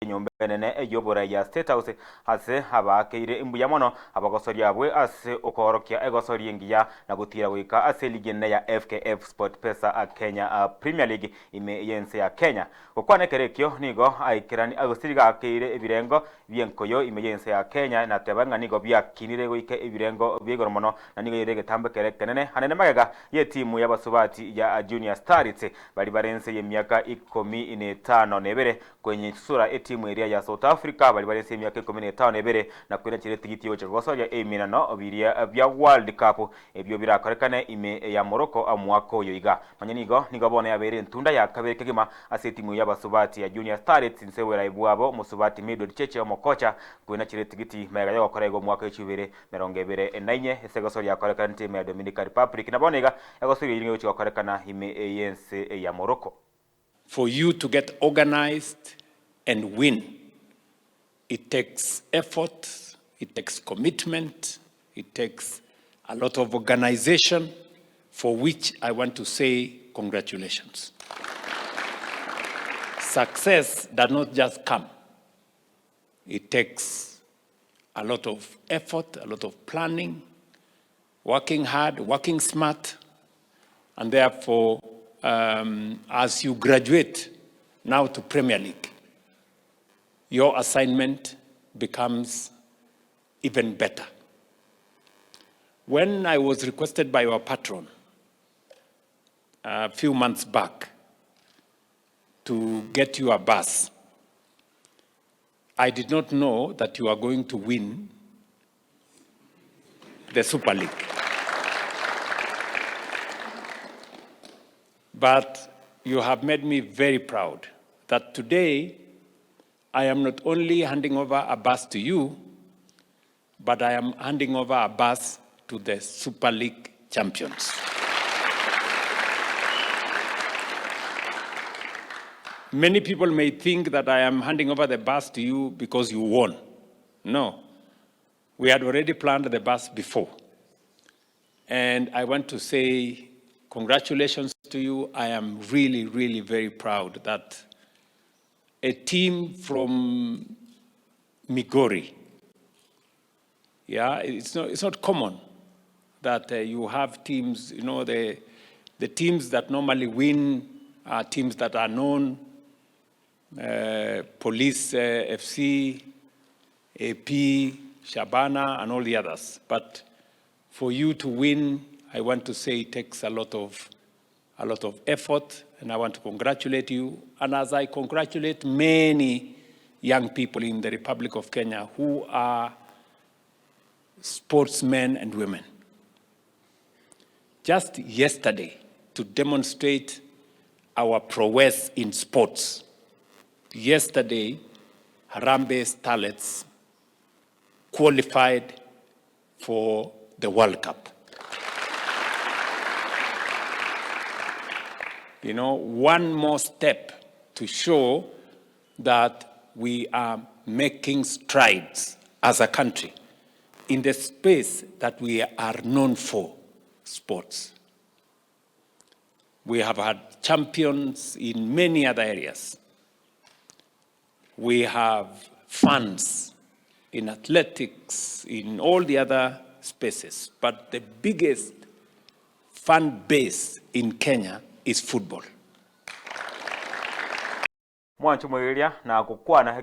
enyombe nene eyobora ya State House ase abakeire imbuya mono abagosoria abwe ase okorokia egosoria ngiya na gutira gwika ase ligi nene ya FKF Sport Pesa Kenya Premier League ime yense ya Kenya okwane kerekyo nigo aikirani agosiriga akeire ebirengo byenkoyo ime yense ya Kenya na tebanga nigo byakinire gwika ebirengo byegoro mono na nigo yerege tambe kerekenene hanene magega ye timu y'abasubati ya Junior Stars bali barense ye myaka 15 nebere kwenye sura etimu area ya South Africa bali barense myaka 15 nebere na kwena chire tigiti oche gosoria eminano biria bya World Cup ebyo birakorekane ime ya Morocco amwaka oyo iga manyanigo nigo bone yabere ntunda ya kabere kegima ase timu y'abasubati ya Junior Stars nsewera ibwabo musubati middle cheche omokocha kwena chire tigiti mega yo korego mwaka echubere 24 ese gosoria korekane timu ya Dominican Republic na bonega gosoria iringo oche korekana ime yense ya Morocco. For you to get organized and win, it takes effort, it takes commitment, it takes a lot of organization, for which I want to say congratulations. Success does not just come. It takes a lot of effort, a lot of planning, working hard, working smart, and therefore, as you graduate now to Premier League, your assignment becomes even better. When I was requested by our patron a few months back to get you a bus, I did not know that you are going to win the Super League. But you have made me very proud that today I am not only handing over a bus to you, but I am handing over a bus to the Super League champions. Many people may think that I am handing over the bus to you because you won. No, we had already planned the bus before. And I want to say congratulations to you. I am really, really very proud that a team from Migori, it's not common that you have teams, you know, the teams that normally win are teams that are known, Police FC, AP, Shabana, and all the others. But for you to win, I want to say it takes a lot of effort, and I want to congratulate you. And as I congratulate many young people in the Republic of Kenya who are sportsmen and women. Just yesterday, to demonstrate our prowess in sports, yesterday, Harambee Starlets qualified for the World Cup. You know, one more step to show that we are making strides as a country in the space that we are known for, sports. We have had champions in many other areas. We have funds in athletics, in all the other spaces. But the biggest fan base in Kenya is football. Mwancho mwiria na kukwana